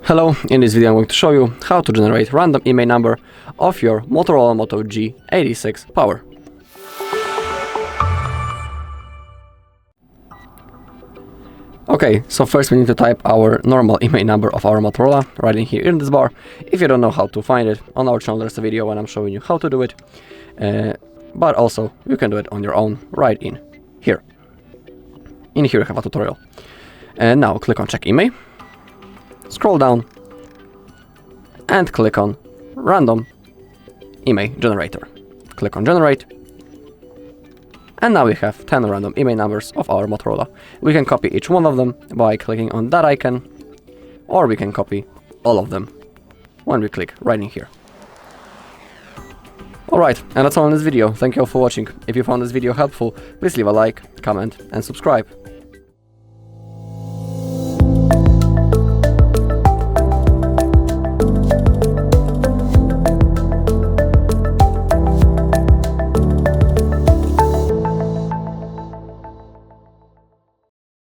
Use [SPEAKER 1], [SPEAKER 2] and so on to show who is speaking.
[SPEAKER 1] Hello, in this video I'm going to show you how to generate random IMEI number of your Motorola Moto G86 Power. Okay, so first we need to type our normal IMEI number of our Motorola right in here in this bar. If you don't know how to find it, on our channel there's a video when I'm showing you how to do it. But also you can do it on your own right in here. In here you have a tutorial. And now click on check IMEI. Scroll down and click on random IMEI generator. Click on generate. And now we have 10 random IMEI numbers of our Motorola. We can copy each one of them by clicking on that icon, or we can copy all of them when we click right in here. Alright, and that's all in this video. Thank you all for watching. If you found this video helpful, please leave a like, comment and subscribe.